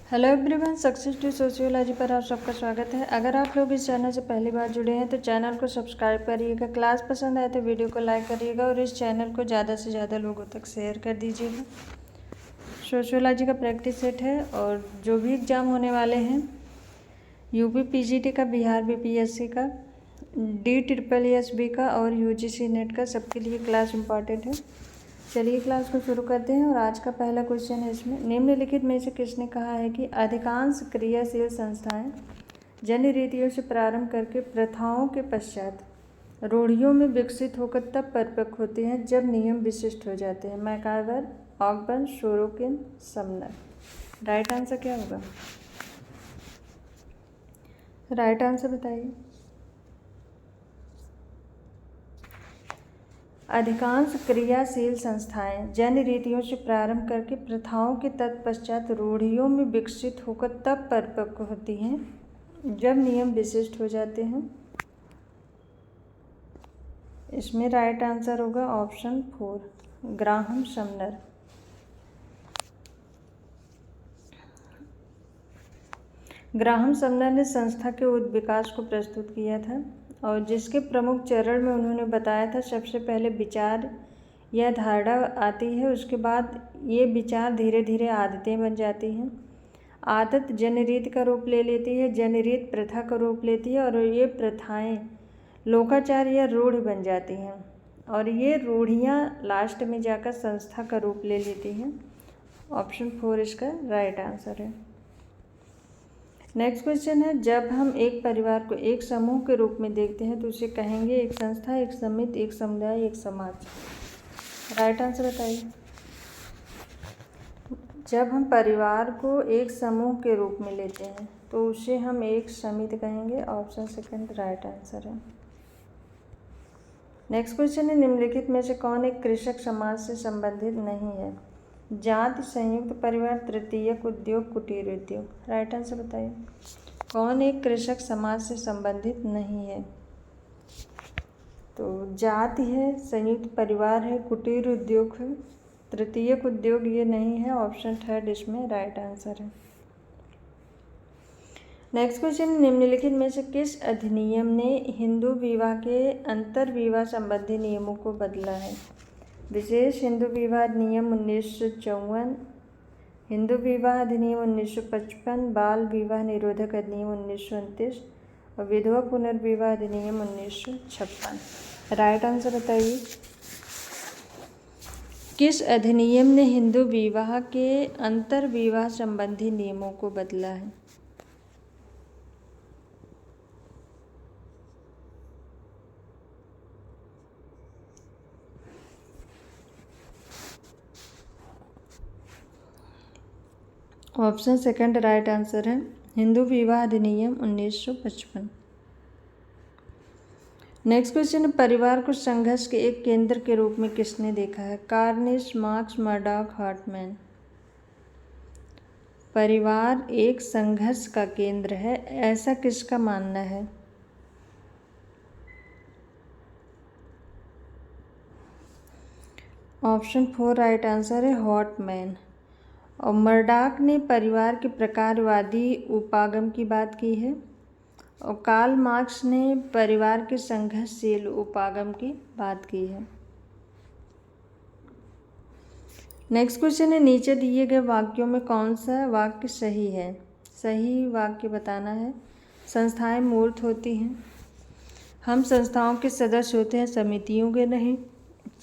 Hello everyone, success to sociology पर आप सबका स्वागत है। अगर आप लोग इस चैनल से पहली बार जुड़े हैं तो चैनल को सब्सक्राइब करिएगा, क्लास पसंद आए तो वीडियो को लाइक करिएगा और इस चैनल को ज़्यादा से ज़्यादा लोगों तक शेयर कर दीजिएगा। सोशियोलॉजी का प्रैक्टिस सेट है और जो भी एग्ज़ाम होने वाले हैं यूपी पीजीटी का, बिहार बीपीएससी का, DSSB का और यूजीसी नेट का, सबके लिए क्लास इम्पॉर्टेंट है। चलिए क्लास को शुरू करते हैं और आज का पहला क्वेश्चन है इसमें, निम्नलिखित में से किसने कहा है कि अधिकांश क्रियाशील संस्थाएं जन्य रीतियों से प्रारंभ करके प्रथाओं के पश्चात रूढ़ियों में विकसित होकर तब परिपक्व होती हैं जब नियम विशिष्ट हो जाते हैं। MacIver, Ogburn, Sorokin, Sumner. Right answer क्या होगा? राइट आंसर बताइए। अधिकांश क्रियाशील संस्थाएं जन्य रीतियों से प्रारंभ करके प्रथाओं के तत्पश्चात रूढ़ियों में विकसित होकर तब परिपक्व होती हैं जब नियम विशिष्ट हो जाते हैं। इसमें राइट आंसर होगा option 4, Graham Sumner. Graham Sumner ने संस्था के विकास को प्रस्तुत किया था और जिसके प्रमुख चरण में उन्होंने बताया था, सबसे पहले विचार या धारणा आती है, उसके बाद ये विचार धीरे धीरे आदतें बन जाती हैं, आदत जनरीत का रूप ले लेती है, जनरीत प्रथा का रूप लेती है और ये प्रथाएं लोकाचार या रूढ़ बन जाती हैं और ये रूढ़ियाँ लास्ट में जाकर संस्था का रूप ले लेती हैं। ऑप्शन 4 इसका राइट आंसर है। नेक्स्ट क्वेश्चन है, जब हम एक परिवार को एक समूह के रूप में देखते हैं तो उसे कहेंगे एक संस्था, एक समिति, एक समुदाय, एक समाज। राइट आंसर बताइए। जब हम परिवार को एक समूह के रूप में लेते हैं तो उसे हम एक समिति कहेंगे। ऑप्शन सेकंड राइट आंसर है। नेक्स्ट क्वेश्चन है, निम्नलिखित में से कौन एक कृषक समाज से संबंधित नहीं है? जाति, संयुक्त परिवार, तृतीयक उद्योग, कुटीर उद्योग। राइट आंसर बताइए। कौन एक कृषक समाज से संबंधित नहीं है? तो जाति है, संयुक्त परिवार है, कुटीर उद्योग है, तृतीयक उद्योग ये नहीं है। ऑप्शन 3 इसमें राइट आंसर है। नेक्स्ट क्वेश्चन, निम्नलिखित में से किस अधिनियम ने हिंदू विवाह के अंतर्विवाह संबंधी नियमों को बदला है? विशेष हिंदू विवाह अधिनियम 1954, हिंदू विवाह अधिनियम 1955, बाल विवाह निरोधक अधिनियम 1929 और विधवा पुनर्विवाह अधिनियम 1956। राइट आंसर बताइए। किस अधिनियम ने हिंदू विवाह के अंतर्विवाह संबंधी नियमों को बदला है? ऑप्शन सेकंड राइट आंसर है, हिंदू विवाह अधिनियम 1955। नेक्स्ट क्वेश्चन, परिवार को संघर्ष के एक केंद्र के रूप में किसने देखा है? Cornish, Marx, Murdock, Hartmann. परिवार एक संघर्ष का केंद्र है, ऐसा किसका मानना है? ऑप्शन 4 राइट आंसर है, हार्टमैन। और मर्डॉक ने परिवार के प्रकारवादी उपागम की बात की है और कार्ल मार्क्स ने परिवार के संघर्षशील उपागम की बात की है। नेक्स्ट क्वेश्चन है, नीचे दिए गए वाक्यों में कौन सा वाक्य सही है? सही वाक्य बताना है। संस्थाएं मूर्त होती हैं, हम संस्थाओं के सदस्य होते हैं, समितियों के नहीं।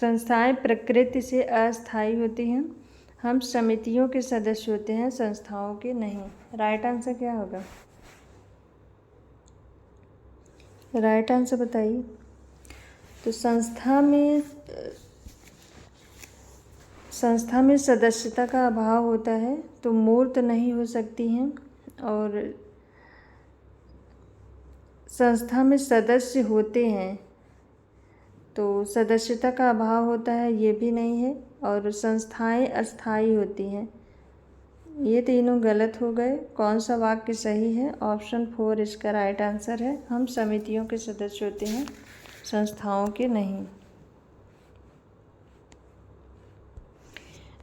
संस्थाएं प्रकृति से अस्थायी होती हैं, हम समितियों के सदस्य होते हैं, संस्थाओं के नहीं। राइट आंसर क्या होगा? राइट आंसर बताइए। तो संस्था में सदस्यता का अभाव होता है तो मूर्त नहीं हो सकती हैं और संस्था में सदस्य होते हैं तो सदस्यता का अभाव होता है, ये भी नहीं है। और संस्थाएं अस्थायी होती हैं, ये तीनों गलत हो गए। कौन सा वाक्य सही है? ऑप्शन 4 इसका राइट आंसर है, हम समितियों के सदस्य होते हैं, संस्थाओं के नहीं।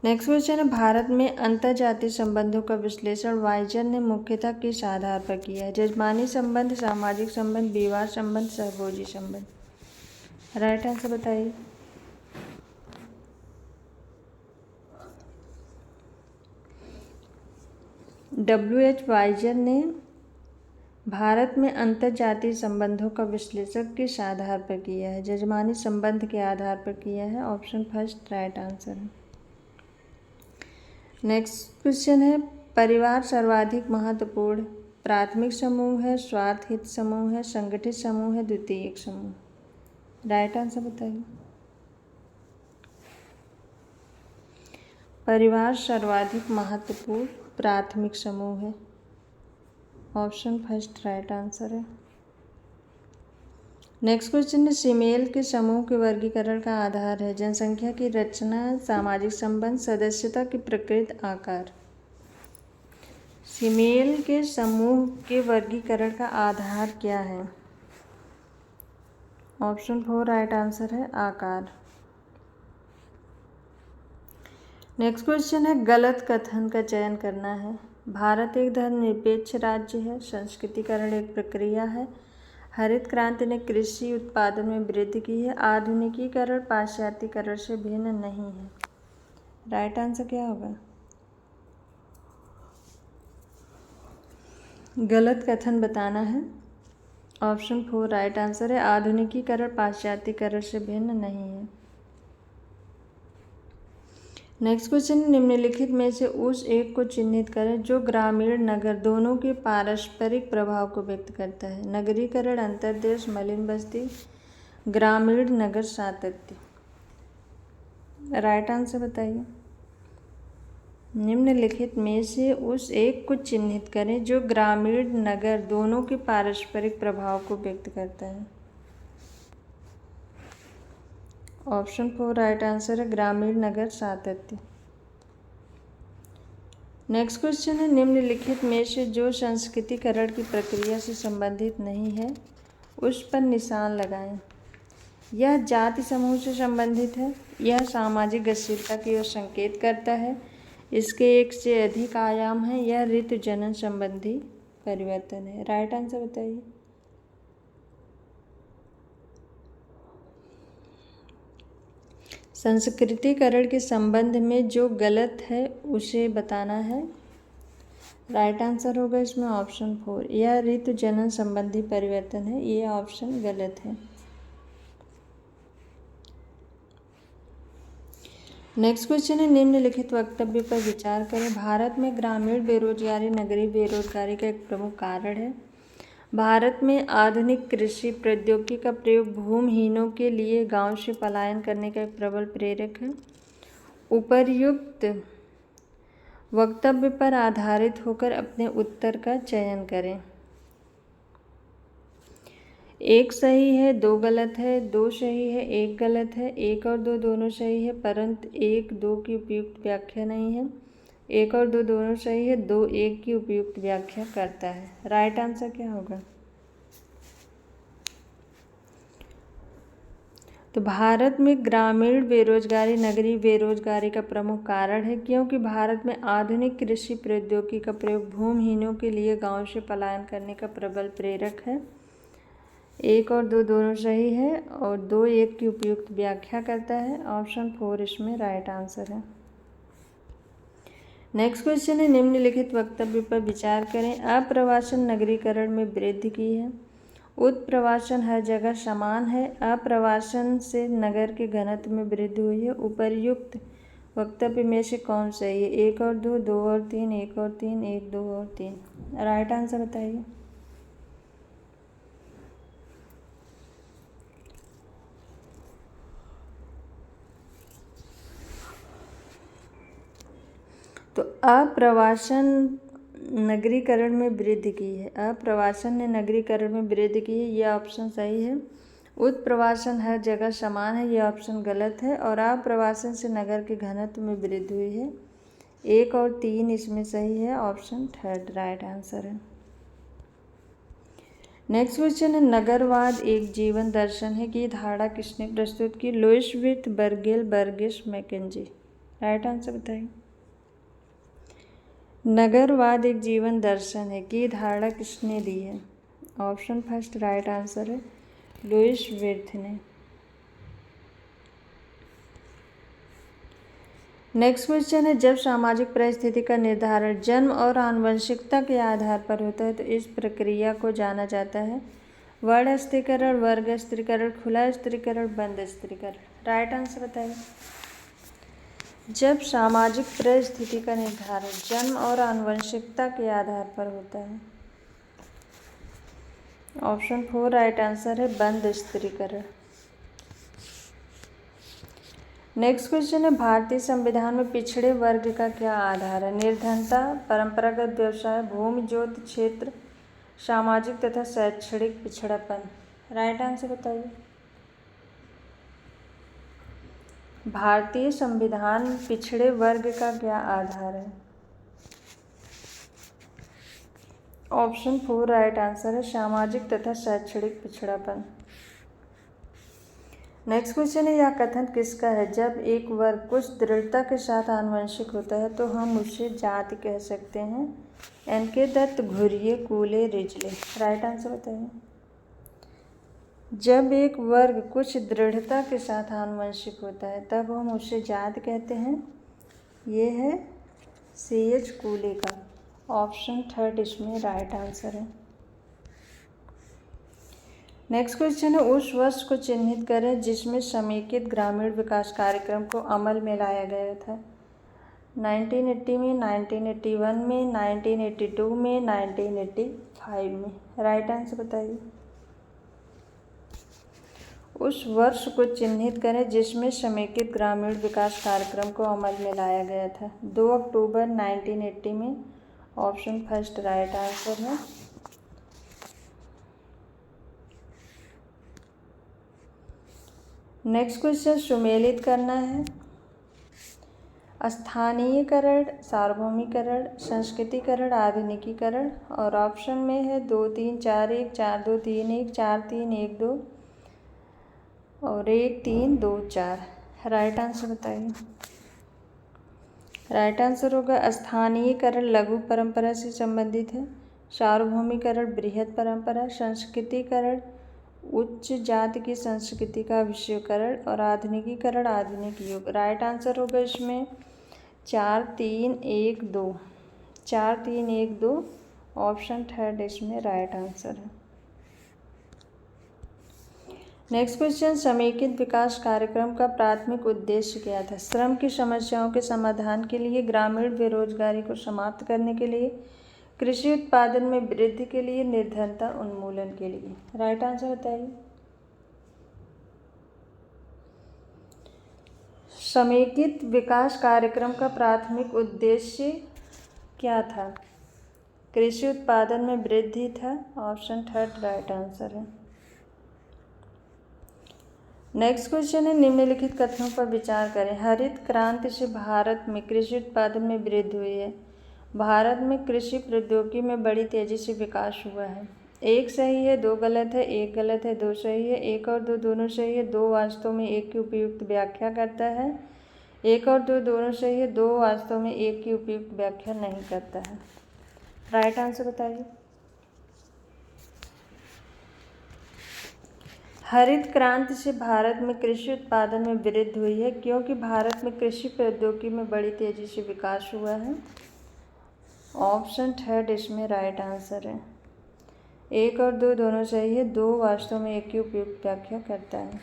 नेक्स्ट क्वेश्चन है, भारत में अंतर्जातीय संबंधों का विश्लेषण वाइजर ने मुख्यतः किस आधार पर किया है? जजमानी संबंध, सामाजिक संबंध, विवाह संबंध, सहभोजी संबंध। राइट आंसर बताइए। W.H. वाइजर ने भारत में अंतर्जातीय संबंधों का विश्लेषण किस आधार पर किया है? जजमानी संबंध के आधार पर किया है। ऑप्शन फर्स्ट राइट आंसर है। नेक्स्ट क्वेश्चन है, परिवार सर्वाधिक महत्वपूर्ण प्राथमिक समूह है, स्वार्थ हित समूह है, संगठित समूह है, द्वितीयक समूह। राइट आंसर बताइए। परिवार सर्वाधिक महत्वपूर्ण प्राथमिक समूह है। ऑप्शन फर्स्ट राइट आंसर है। नेक्स्ट क्वेश्चन है, सीमेल के समूह के वर्गीकरण का आधार है? जनसंख्या की रचना, सामाजिक संबंध, सदस्यता की प्रकृति, आकार। सीमेल के समूह के वर्गीकरण का आधार क्या है? ऑप्शन 4 राइट आंसर है, आकार। नेक्स्ट क्वेश्चन है, गलत कथन का चयन करना है। भारत एक धर्मनिरपेक्ष राज्य है, संस्कृतिकरण एक प्रक्रिया है, हरित क्रांति ने कृषि उत्पादन में वृद्धि की है, आधुनिकीकरण पाश्चात्यकरण से भिन्न नहीं है। राइट आंसर क्या होगा? गलत कथन बताना है। ऑप्शन 4 राइट आंसर है, आधुनिकीकरण पाश्चात्यकरण से भिन्न नहीं है। नेक्स्ट क्वेश्चन, निम्नलिखित में से उस एक को चिन्हित करें जो ग्रामीण नगर दोनों के पारस्परिक प्रभाव को व्यक्त करता है। नगरीकरण, अंतर्देश, मलिन बस्ती, ग्रामीण नगर सातत्य। राइट आंसर बताइए। निम्नलिखित में से उस एक को चिन्हित करें जो ग्रामीण नगर दोनों के पारस्परिक प्रभाव को व्यक्त करता है। ऑप्शन 4 राइट आंसर है, ग्रामीण नगर सातत्य। नेक्स्ट क्वेश्चन है, निम्नलिखित में से जो संस्कृतिकरण की प्रक्रिया से संबंधित नहीं है उस पर निशान लगाएं। यह जाति समूह से संबंधित है, यह सामाजिक गतिशीलता की ओर संकेत करता है, इसके एक से अधिक आयाम है, यह ऋतु जनन संबंधी परिवर्तन है। राइट आंसर बताइए। संस्कृतिकरण के संबंध में जो गलत है उसे बताना है। राइट आंसर होगा इसमें ऑप्शन 4, यह ऋतु जनन संबंधी परिवर्तन है। ये ऑप्शन गलत है। नेक्स्ट क्वेश्चन है, निम्नलिखित वक्तव्य पर विचार करें। भारत में ग्रामीण बेरोजगारी नगरीय बेरोजगारी का एक प्रमुख कारण है। भारत में आधुनिक कृषि प्रौद्योगिकी का प्रयोग भूमिहीनों के लिए गांव से पलायन करने का एक प्रबल प्रेरक है। उपर्युक्त वक्तव्य पर आधारित होकर अपने उत्तर का चयन करें। एक सही है, दो गलत है, दो सही है, एक गलत है, एक और दो दोनों सही है परंतु एक दो की उपयुक्त व्याख्या नहीं है, एक और दो दोनों सही है, दो एक की उपयुक्त व्याख्या करता है। राइट आंसर क्या होगा? तो भारत में ग्रामीण बेरोजगारी नगरीय बेरोजगारी का प्रमुख कारण है क्योंकि भारत में आधुनिक कृषि प्रौद्योगिकी का प्रयोग भूमिहीनों के लिए गांव से पलायन करने का प्रबल प्रेरक है। एक और दो दोनों सही है और दो एक की उपयुक्त व्याख्या करता है। ऑप्शन 4 इसमें राइट आंसर है। नेक्स्ट क्वेश्चन है, निम्नलिखित वक्तव्य पर विचार करें। अप्रवासन नगरीकरण में वृद्धि की है, उत्प्रवासन हर जगह समान है, अप्रवासन से नगर के घनत्व में वृद्धि हुई है। उपर्युक्त वक्तव्य में से कौन सही है? एक और दो, दो और तीन, एक और तीन, एक, दो और तीन। राइट आंसर बताइए। तो अप्रवासन नगरीकरण में वृद्धि की है, अप्रवासन ने नगरीकरण में वृद्धि की है, यह ऑप्शन सही है। उत्प्रवासन हर जगह समान है, यह ऑप्शन गलत है। और अप्रवासन से नगर के घनत्व में वृद्धि हुई है, एक और तीन इसमें सही है। ऑप्शन 3 राइट आंसर है। नेक्स्ट क्वेश्चन है, नगरवाद एक जीवन दर्शन है कि धारणा किसने प्रस्तुत की? लुईस विट, बर्गेल, बर्गिस, मैकेंजी। राइट आंसर बताइए। नगरवाद एक जीवन दर्शन है की धारणा किसने दी है? ऑप्शन फर्स्ट राइट आंसर है लुईस विर्थ ने। नेक्स्ट क्वेश्चन है, जब सामाजिक परिस्थिति का निर्धारण जन्म और आनुवंशिकता के आधार पर होता है तो इस प्रक्रिया को जाना जाता है वर्ण स्त्रीकरण, वर्ग स्त्रीकरण, खुला स्त्रीकरण, बंद स्त्रीकरण। राइट आंसर बताइए। जब सामाजिक परिस्थिति का निर्धारण जन्म और आनुवंशिकता के आधार पर होता है, ऑप्शन 4 राइट आंसर है बंद स्त्रीकरण। नेक्स्ट क्वेश्चन है, भारतीय संविधान में पिछड़े वर्ग का क्या आधार है? निर्धनता, परंपरागत व्यवसाय, भूमि जोत क्षेत्र, सामाजिक तथा शैक्षणिक पिछड़ापन। राइट आंसर बताइए। भारतीय संविधान में पिछड़े वर्ग का क्या आधार है? ऑप्शन 4 राइट आंसर है सामाजिक तथा शैक्षणिक पिछड़ापन। नेक्स्ट क्वेश्चन है, यह कथन किसका है? जब एक वर्ग कुछ दृढ़ता के साथ आनुवंशिक होता है तो हम उसे जाति कह सकते हैं। NK. Dutt, Ghurye, कूले, Risley. Right answer बताइए। जब एक वर्ग कुछ दृढ़ता के साथ आनुवंशिक होता है तब हम उसे जाति कहते हैं। ये है C.H. कूले का। ऑप्शन 3 इसमें राइट आंसर है। नेक्स्ट क्वेश्चन है, उस वर्ष को चिन्हित करें जिसमें समेकित ग्रामीण विकास कार्यक्रम को अमल में लाया गया था। 1980 में, 1981 में, 1982 में, 1985 में। राइट आंसर बताइए। उस वर्ष को चिन्हित करें जिसमें समेकित ग्रामीण विकास कार्यक्रम को अमल में लाया गया था। 2 अक्टूबर 1980 में। ऑप्शन फर्स्ट राइट आंसर है। नेक्स्ट क्वेश्चन, सुमेलित करना है। स्थानीयकरण, सार्वभौमिकरण, संस्कृतिकरण, आधुनिकीकरण। और ऑप्शन में है 2 3 4 1, 4 2 3 1, 4 3 1 2 और 1 3 2 4। राइट आंसर बताइए। राइट आंसर होगा स्थानीयकरण लघु परंपरा से संबंधित है, सार्वभौमिकरण बृहद परंपरा, संस्कृतिकरण उच्च जाति की संस्कृति का विषयकरण और आधुनिकीकरण आधुनिक युग। राइट आंसर होगा इसमें 4 3 1 2। 4 3 1 2 ऑप्शन 3 इसमें राइट आंसर है। नेक्स्ट क्वेश्चन, समेकित विकास कार्यक्रम का प्राथमिक उद्देश्य क्या था? श्रम की समस्याओं के समाधान के लिए, ग्रामीण बेरोजगारी को समाप्त करने के लिए, कृषि उत्पादन में वृद्धि के लिए, निर्धनता उन्मूलन के लिए। राइट आंसर बताइए। समेकित विकास कार्यक्रम का प्राथमिक उद्देश्य क्या था? कृषि उत्पादन में वृद्धि था। ऑप्शन 3 राइट आंसर है। नेक्स्ट क्वेश्चन है, निम्नलिखित कथनों पर विचार करें। हरित क्रांति से भारत में कृषि उत्पादन में वृद्धि हुई है। भारत में कृषि प्रौद्योगिकी में बड़ी तेजी से विकास हुआ है। 1 सही है, 2 गलत है, 1 गलत है, 2 सही है, 1 और 2 दोनों सही है, 2 वास्तव में 1 की उपयुक्त व्याख्या करता है। 1 और 2 दोनों सही है, 2 वास्तव में 1 की उपयुक्त व्याख्या नहीं करता है। राइट आंसर बताइए। हरित क्रांति से भारत में कृषि उत्पादन में वृद्धि हुई है क्योंकि भारत में कृषि प्रौद्योगिकी में बड़ी तेजी से विकास हुआ है। ऑप्शन 3 इसमें राइट आंसर है। 1 और 2 दोनों सही है, 2 वास्तव में 1 की उपयुक्त व्याख्या करता है।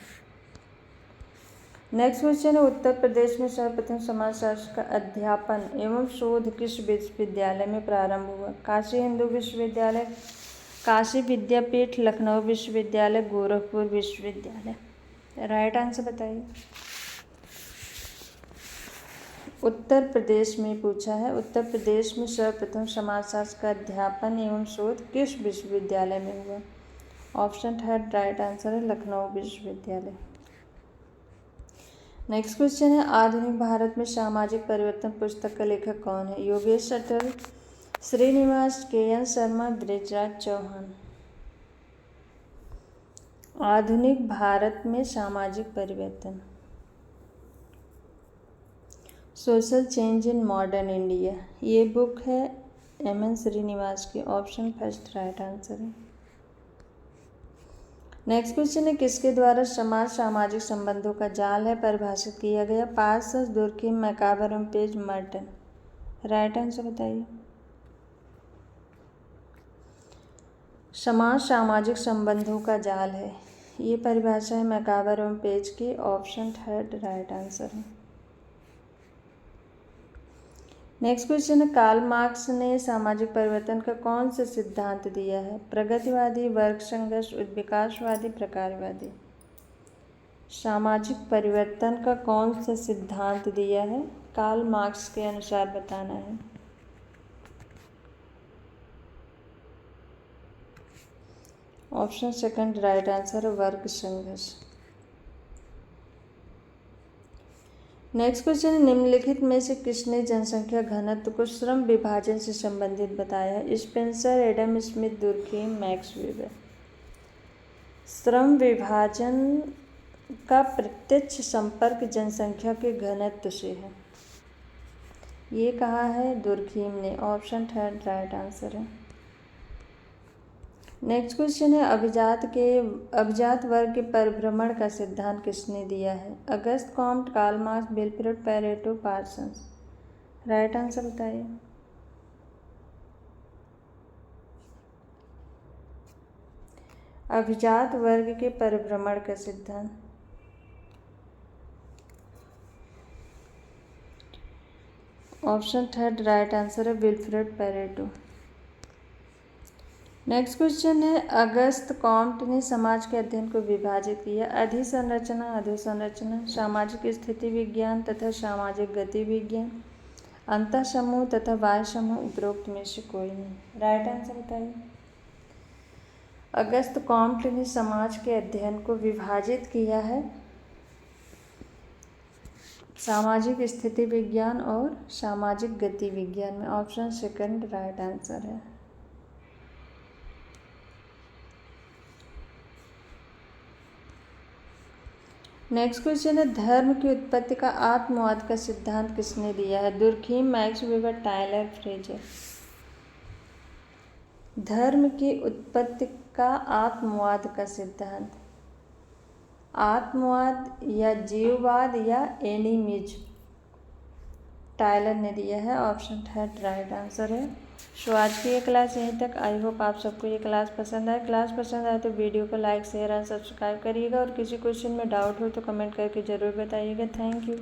नेक्स्ट क्वेश्चन है, उत्तर प्रदेश में सर्वप्रथम समाजशास्त्र का अध्यापन एवं शोध किस विश्वविद्यालय में प्रारंभ हुआ? काशी हिंदू विश्वविद्यालय, काशी विद्यापीठ, लखनऊ विश्वविद्यालय, गोरखपुर विश्वविद्यालय। राइट आंसर बताइए। उत्तर प्रदेश में पूछा है। उत्तर प्रदेश में सर्वप्रथम समाजशास्त्र का अध्यापन एवं शोध किस विश्वविद्यालय में हुआ? ऑप्शन 3 राइट आंसर है लखनऊ विश्वविद्यालय। नेक्स्ट क्वेश्चन है, आधुनिक भारत में सामाजिक परिवर्तन पुस्तक का लेखक कौन है? योगेश अटल, श्रीनिवास, के.एन. शर्मा, बृजराज चौहान। आधुनिक भारत में सामाजिक परिवर्तन social change in modern India, ये बुक है एम.एन. श्रीनिवास की। ऑप्शन फर्स्ट राइट आंसर है। नेक्स्ट क्वेश्चन है, किसके द्वारा समाज सामाजिक संबंधों का जाल है परिभाषित किया गया? पार्सन्स, दुर्खिम, मैकाबर एवं पेज, मर्टन। राइट आंसर बताइए। समाज सामाजिक संबंधों का जाल है, ये परिभाषा है मैकाबर एवं पेज की। ऑप्शन थर्ड राइट आंसर है। नेक्स्ट क्वेश्चन है, कार्ल मार्क्स ने सामाजिक परिवर्तन का कौन सा सिद्धांत दिया है? प्रगतिवादी, वर्ग संघर्ष, विकासवादी, प्रकारवादी। सामाजिक परिवर्तन का कौन सा सिद्धांत दिया है? कार्ल मार्क्स के अनुसार बताना है। ऑप्शन सेकंड राइट आंसर है, वर्ग संघर्ष। नेक्स्ट क्वेश्चन है, निम्नलिखित में से किसने जनसंख्या घनत्व को श्रम विभाजन से संबंधित बताया है? Spencer, Adam Smith, Durkheim, max weber. श्रम विभाजन का प्रत्यक्ष संपर्क जनसंख्या के घनत्व से है, ये कहा है दुर्खीम ने। ऑप्शन थर्ड राइट आंसर है। नेक्स्ट क्वेश्चन है, अभिजात वर्ग के परिभ्रमण का सिद्धांत किसने दिया है? Auguste Comte, Karl Marx, Wilfred Pareto, Parsons. Right answer बताइए। अभिजात वर्ग के परिभ्रमण का सिद्धांत, ऑप्शन थर्ड राइट आंसर है, विल्फ्रेड पैरेटो। नेक्स्ट क्वेश्चन है, अगस्त कॉम्ट ने समाज के अध्ययन को विभाजित किया। अधिसंरचना, अधोसंरचना, सामाजिक स्थिति विज्ञान तथा सामाजिक गति विज्ञान, अंतः समूह तथा बाह्य समूह, उपरोक्त में से कोई नहीं। राइट आंसर बताइए। अगस्त कॉम्ट ने समाज के अध्ययन को विभाजित किया है सामाजिक स्थिति विज्ञान और सामाजिक गति विज्ञान में। ऑप्शन सेकंड राइट आंसर है। नेक्स्ट क्वेश्चन है, धर्म की उत्पत्ति का आत्मवाद का सिद्धांत किसने दिया है? Durkheim, max weber, Tyler, Fraser. धर्म की उत्पत्ति का आत्मवाद का सिद्धांत, आत्मवाद या जीववाद या एनिमिज्म, टायलर ने दिया है। ऑप्शन थर्ड राइट आंसर है। सो आज की ये क्लास यहीं तक। आई होप आप सबको ये क्लास पसंद आए। क्लास पसंद आए तो वीडियो को लाइक, शेयर और सब्सक्राइब करिएगा, और किसी क्वेश्चन में डाउट हो तो कमेंट करके ज़रूर बताइएगा। Thank you.